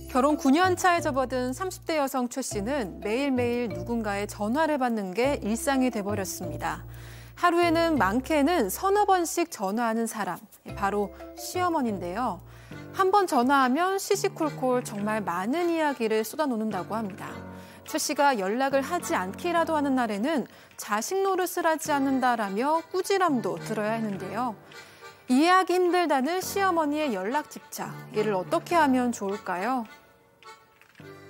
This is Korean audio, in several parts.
결혼 9년 차에 접어든 30대 여성 최 씨는 매일매일 누군가의 전화를 받는 게 일상이 돼버렸습니다. 하루에는 많게는 서너 번씩 전화하는 사람, 바로 시어머니인데요. 한 번 전화하면 시시콜콜 정말 많은 이야기를 쏟아놓는다고 합니다. 최 씨가 연락을 하지 않기라도 하는 날에는 자식 노릇을 하지 않는다라며 꾸지람도 들어야 했는데요. 이해하기 힘들다는 시어머니의 연락 집착, 이를 어떻게 하면 좋을까요?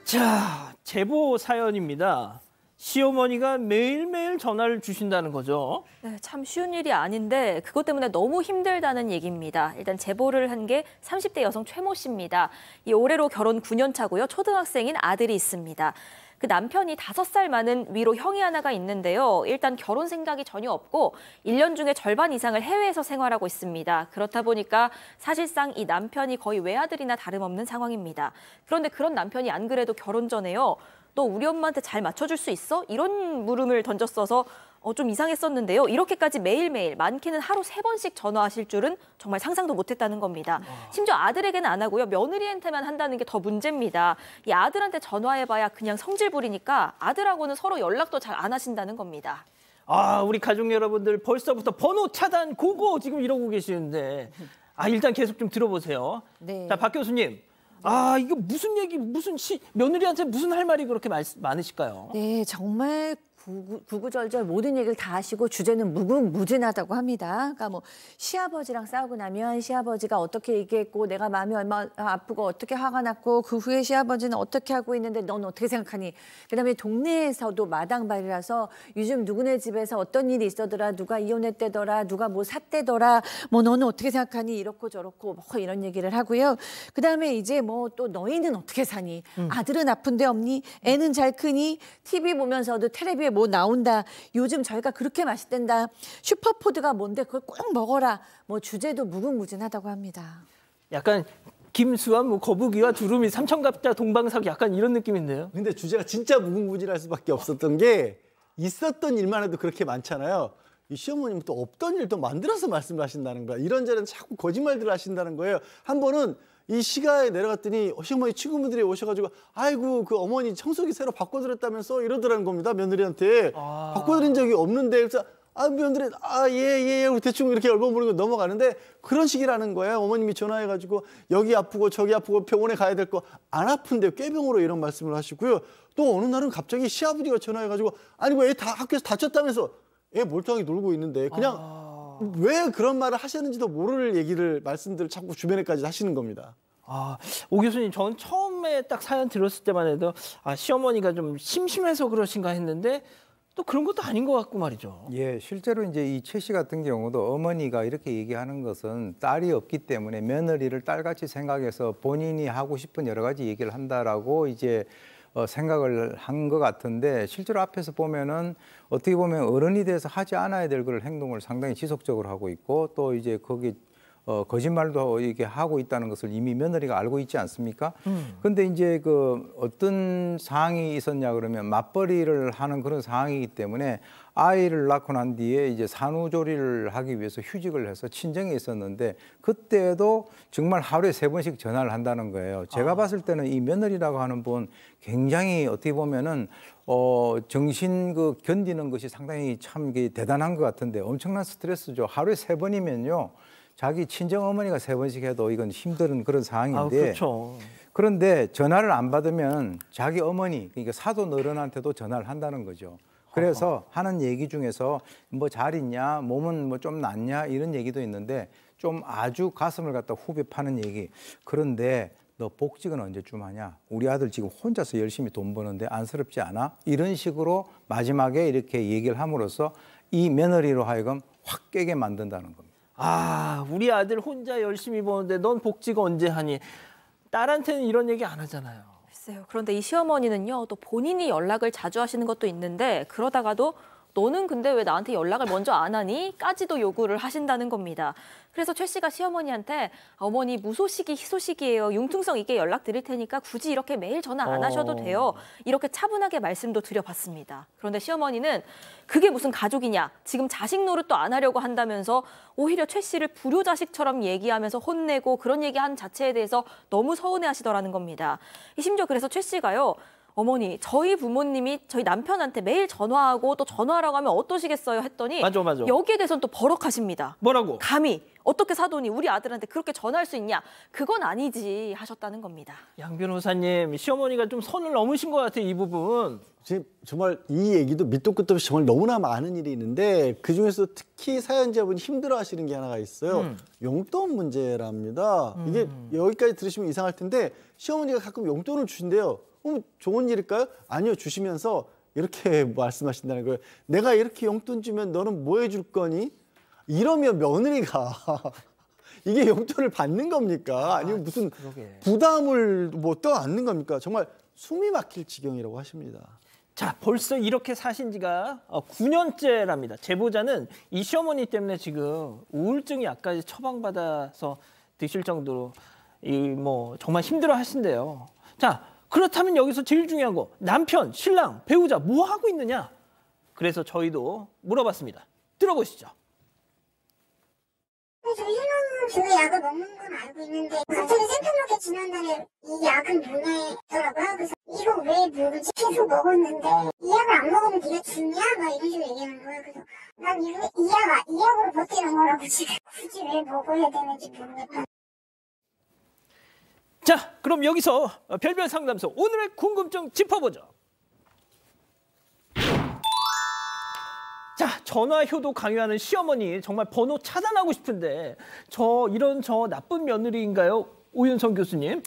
자, 제보 사연입니다. 시어머니가 매일매일 전화를 주신다는 거죠. 네, 참 쉬운 일이 아닌데 그것 때문에 너무 힘들다는 얘기입니다. 일단 제보를 한 게 30대 여성 최모 씨입니다. 이 올해로 결혼 9년 차고요. 초등학생인 아들이 있습니다. 그 남편이 5살 많은 위로 형이 하나가 있는데요. 일단 결혼 생각이 전혀 없고 1년 중에 절반 이상을 해외에서 생활하고 있습니다. 그렇다 보니까 사실상 이 남편이 거의 외아들이나 다름없는 상황입니다. 그런데 그런 남편이 안 그래도 결혼 전에요. 너 우리 엄마한테 잘 맞춰줄 수 있어? 이런 물음을 던졌어서 좀 이상했었는데요. 이렇게까지 매일매일 많게는 하루 3번씩 전화하실 줄은 정말 상상도 못했다는 겁니다. 심지어 아들에게는 안 하고요. 며느리한테만 한다는 게 더 문제입니다. 이 아들한테 전화해봐야 그냥 성질 부리니까 아들하고는 서로 연락도 잘 안 하신다는 겁니다. 아, 우리 가족 여러분들 벌써부터 번호 차단 고고 지금 이러고 계시는데 일단 계속 좀 들어보세요. 네. 자, 박 교수님. 이거 무슨 얘기, 며느리한테 무슨 할 말이 그렇게 많으실까요? 네, 정말 구구절절 모든 얘기를 다 하시고 주제는 무궁무진하다고 합니다. 그러니까 뭐 시아버지랑 싸우고 나면 시아버지가 어떻게 얘기했고 내가 마음이 얼마나 아프고 어떻게 화가 났고 그 후에 시아버지는 어떻게 하고 있는데 넌 어떻게 생각하니? 그다음에 동네에서도 마당발이라서 요즘 누구네 집에서 어떤 일이 있었더라, 누가 이혼했대더라, 누가 뭐 샀대더라, 뭐 너는 어떻게 생각하니? 이렇고 저렇고 뭐 이런 얘기를 하고요. 그다음에 이제 뭐 또 너희는 어떻게 사니? 아들은 아픈 데 없니? 애는 잘 크니? TV 보면서도 텔레비에 뭐 나온다. 요즘 저희가 그렇게 맛있댄다. 슈퍼푸드가 뭔데 그걸 꼭 먹어라. 뭐 주제도 무궁무진하다고 합니다. 약간 김수와 뭐 거북이와 두루미, 삼천갑자, 동방사기 약간 이런 느낌인데요. 근데 주제가 진짜 무궁무진할 수밖에 없었던 게 있었던 일만 해도 그렇게 많잖아요. 이 시어머님은 또 없던 일도 만들어서 말씀을 하신다는 거야. 이런저런 자꾸 거짓말들을 하신다는 거예요. 한 번은 이 시가에 내려갔더니 시어머니 친구분들이 오셔가지고 아이고 그 어머니 청소기 새로 바꿔드렸다면서 이러더라는 겁니다. 며느리한테. 바꿔드린 적이 없는데 그래서 며느리 예 대충 이렇게 얼버무리고 넘어가는데 그런 식이라는 거예요. 어머님이 전화해가지고 여기 아프고 저기 아프고 병원에 가야 될 거 안 아픈데 꾀병으로 이런 말씀을 하시고요. 또 어느 날은 갑자기 시아버지가 전화해가지고 아니 뭐 애 다 학교에서 다쳤다면서 애 몰두하게 놀고 있는데 그냥 왜 그런 말을 하셨는지도 모를 말씀들을 자꾸 주변에까지 하시는 겁니다. 오 교수님, 저는 처음에 딱 사연 들었을 때만 해도 시어머니가 좀 심심해서 그러신가 했는데 또 그런 것도 아닌 것 같고 말이죠. 예, 실제로 이제 이 최 씨 같은 경우도 어머니가 이렇게 얘기하는 것은 딸이 없기 때문에 며느리를 딸같이 생각해서 본인이 하고 싶은 여러 가지 얘기를 한다라고 이제 생각을 한 것 같은데 실제로 앞에서 보면은 어떻게 보면 어른이 돼서 하지 않아야 될 그런 행동을 상당히 지속적으로 하고 있고 또 이제 거기 거짓말도 이게 하고 있다는 것을 이미 며느리가 알고 있지 않습니까? 근데 이제 그 어떤 상황이 있었냐 그러면 맞벌이를 하는 그런 상황이기 때문에 아이를 낳고 난 뒤에 이제 산후조리를 하기 위해서 휴직을 해서 친정에 있었는데 그때도 정말 하루에 3번씩 전화를 한다는 거예요. 제가 봤을 때는 이 며느리라고 하는 분 굉장히 어떻게 보면은 정신 견디는 것이 상당히 참 대단한 것 같은데 엄청난 스트레스죠. 하루에 3번이면요. 자기 친정 어머니가 3번씩 해도 이건 힘든 그런 상황인데 그렇죠. 그런데 전화를 안 받으면 자기 어머니, 그러니까 사돈 어른한테도 전화를 한다는 거죠. 그래서 하는 얘기 중에서 뭐 잘 있냐, 몸은 뭐 좀 낫냐 이런 얘기도 있는데 좀 아주 가슴을 갖다 후벼 파는 얘기. 그런데 너 복직은 언제쯤 하냐? 우리 아들 지금 혼자서 열심히 돈 버는데 안쓰럽지 않아? 이런 식으로 마지막에 이렇게 얘기를 함으로써 이 며느리로 하여금 확 깨게 만든다는 겁니다. 우리 아들 혼자 열심히 버는데 넌 복직 언제 하니? 딸한테는 이런 얘기 안 하잖아요. 글쎄요. 그런데 이 시어머니는요, 또 본인이 연락을 자주 하시는 것도 있는데 그러다가도 너는 근데 왜 나한테 연락을 먼저 안 하니? 까지도 요구를 하신다는 겁니다. 그래서 최 씨가 시어머니한테 어머니 무소식이 희소식이에요. 융통성 있게 연락드릴 테니까 굳이 이렇게 매일 전화 안 하셔도 돼요. 이렇게 차분하게 말씀도 드려봤습니다. 그런데 시어머니는 그게 무슨 가족이냐. 지금 자식 노릇도 안 하려고 한다면서 오히려 최 씨를 불효자식처럼 얘기하면서 혼내고 그런 얘기한 자체에 대해서 너무 서운해하시더라는 겁니다. 심지어 그래서 최 씨가요. 어머니, 저희 부모님이 저희 남편한테 매일 전화하고 또 전화하라고 하면 어떠시겠어요? 했더니 맞아. 여기에 대해서는 또 버럭하십니다. 뭐라고? 감히 어떻게 사돈이 우리 아들한테 그렇게 전화할 수 있냐? 그건 아니지 하셨다는 겁니다. 양 변호사님, 시어머니가 좀 선을 넘으신 것 같아요, 이 부분. 지금 정말 이 얘기도 밑도 끝도 없이 정말 너무나 많은 일이 있는데 그중에서 특히 사연자분이 힘들어하시는 게 하나가 있어요. 용돈 문제랍니다. 이게 여기까지 들으시면 이상할 텐데 시어머니가 가끔 용돈을 주신대요. 좋은 일일까요? 아니요. 주시면서 이렇게 말씀하신다는 거예요. 내가 이렇게 용돈 주면 너는 뭐 해줄 거니? 이러면 며느리가 이게 용돈을 받는 겁니까? 아니면 무슨 부담을 뭐 떠안는 겁니까? 정말 숨이 막힐 지경이라고 하십니다. 자, 벌써 이렇게 사신 지가 9년째랍니다. 제보자는 이 시어머니 때문에 지금 우울증 약까지 처방받아서 드실 정도로 정말 힘들어 하신대요. 자, 그렇다면 여기서 제일 중요한 거 남편, 신랑, 배우자 뭐 하고 있느냐? 그래서 저희도 물어봤습니다. 들어보시죠. 저희 신랑은 그 약을 먹는 건 알고 있는데 갑자기 생각나게 지난달에 이 약은 뭐냐더라고요. 그래서 이거 왜 모르지? 계속 먹었는데 이 약을 안 먹으면 네가 죽냐? 막 이런 식으로 얘기하는 거예요. 그래서 난 이 약으로 버티는 거라고 지금 굳이 왜 먹어야 되는지 모르겠다. 자, 그럼 여기서 별별 상담소 오늘의 궁금증 짚어보죠. 자, 전화 효도 강요하는 시어머니 정말 번호 차단하고 싶은데 이런 나쁜 며느리인가요? 오윤성 교수님.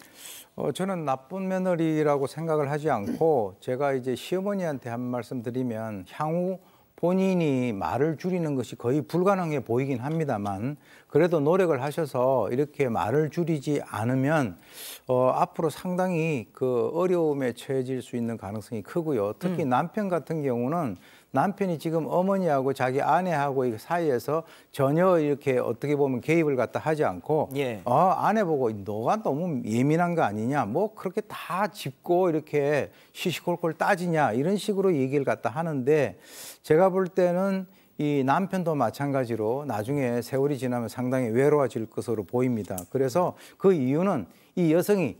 저는 나쁜 며느리라고 생각을 하지 않고 제가 이제 시어머니한테 한 말씀 드리면 향후 본인이 말을 줄이는 것이 거의 불가능해 보이긴 합니다만 그래도 노력을 하셔서 이렇게 말을 줄이지 않으면 앞으로 상당히 그 어려움에 처해질 수 있는 가능성이 크고요. 특히 남편 같은 경우는 남편이 지금 어머니하고 자기 아내하고 사이에서 전혀 이렇게 어떻게 보면 개입을 갖다 하지 않고 아내 보고 너가 너무 예민한 거 아니냐 뭐 그렇게 다 짚고 이렇게 시시콜콜 따지냐 이런 식으로 얘기를 갖다 하는데 제가 볼 때는 이 남편도 마찬가지로 나중에 세월이 지나면 상당히 외로워질 것으로 보입니다. 그래서 그 이유는 이 여성이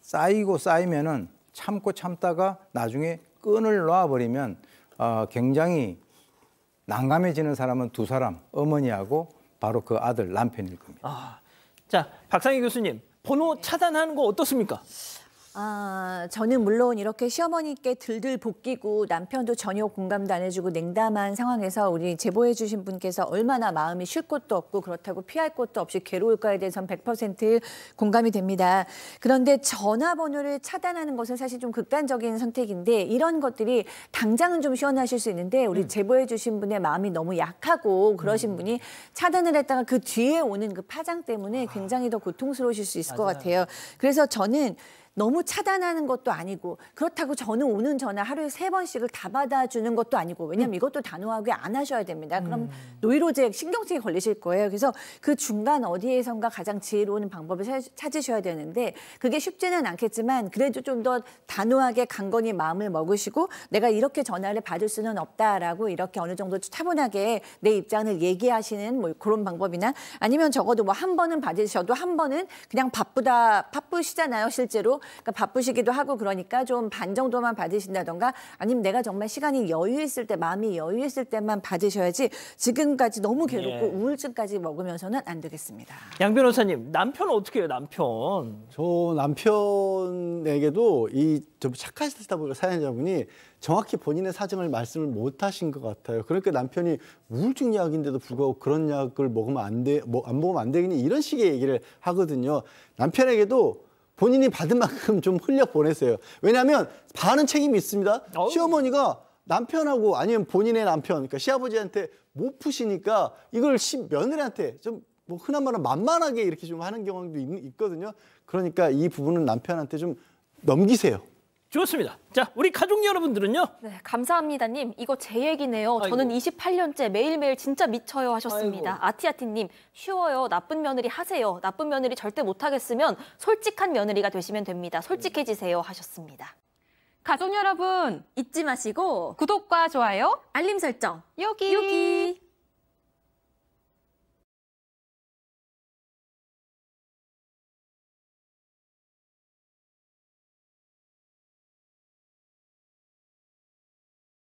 쌓이면은 참다가 나중에 끈을 놔버리면 굉장히 난감해지는 사람은 두 사람, 어머니하고 바로 그 아들, 남편일 겁니다. 자, 박상희 교수님, 번호 차단하는 거 어떻습니까? 저는 물론 이렇게 시어머니께 들들 볶이고 남편도 전혀 공감도 안 해주고 냉담한 상황에서 우리 제보해 주신 분께서 얼마나 마음이 쉴 곳도 없고 그렇다고 피할 곳도 없이 괴로울까에 대해서는 100% 공감이 됩니다. 그런데 전화번호를 차단하는 것은 사실 좀 극단적인 선택인데 이런 것들이 당장은 좀 시원하실 수 있는데 우리 제보해 주신 분의 마음이 너무 약하고 그러신 분이 차단을 했다가 그 뒤에 오는 그 파장 때문에 굉장히 더 고통스러우실 수 있을 것 같아요. 그래서 저는 너무 차단하는 것도 아니고 그렇다고 저는 오는 전화 하루에 3번씩을 다 받아주는 것도 아니고 왜냐하면 이것도 단호하게 안 하셔야 됩니다. 그럼 노이로제 신경증이 걸리실 거예요. 그래서 그 중간 어디에선가 가장 지혜로운 방법을 찾으셔야 되는데 그게 쉽지는 않겠지만 그래도 좀 더 단호하게 강건히 마음을 먹으시고 내가 이렇게 전화를 받을 수는 없다라고 이렇게 어느 정도 차분하게 내 입장을 얘기하시는 뭐 그런 방법이나 아니면 적어도 뭐 한 번은 받으셔도 한 번은 그냥 바쁘시잖아요 실제로. 그러니까 바쁘시기도 하고 그러니까 좀 반 정도만 받으신다던가 아니면 내가 정말 시간이 여유 있을 때 마음이 여유 있을 때만 받으셔야지 지금까지 너무 괴롭고 우울증까지 먹으면서는 안 되겠습니다. 양 변호사님, 남편은 어떻게 해요? 남편. 저 남편에게도 좀 착하시다 보니까 사연자분이 정확히 본인의 사정을 말씀을 못 하신 것 같아요. 그러니까 남편이 우울증 약인데도 불구하고 그런 약을 먹으면 안 먹으면 안 되겠니? 이런 식의 얘기를 하거든요. 남편에게도 본인이 받은 만큼 좀 흘려보내세요. 왜냐하면 반은 책임이 있습니다. 시어머니가 남편하고 아니면 본인의 남편, 그러니까 시아버지한테 못 푸시니까 이걸 며느리한테 좀 뭐 흔한 말로 만만하게 이렇게 좀 하는 경우도 있거든요. 그러니까 이 부분은 남편한테 좀 넘기세요. 좋습니다. 자, 우리 가족 여러분들은요? 네, 감사합니다님. 이거 제 얘기네요. 아이고. 저는 28년째 매일매일 진짜 미쳐요 하셨습니다. 아이고. 아티아티님, 쉬워요. 나쁜 며느리 하세요. 나쁜 며느리 절대 못하겠으면 솔직한 며느리가 되시면 됩니다. 솔직해지세요 하셨습니다. 가족 여러분, 잊지 마시고 구독과 좋아요, 알림 설정 여기.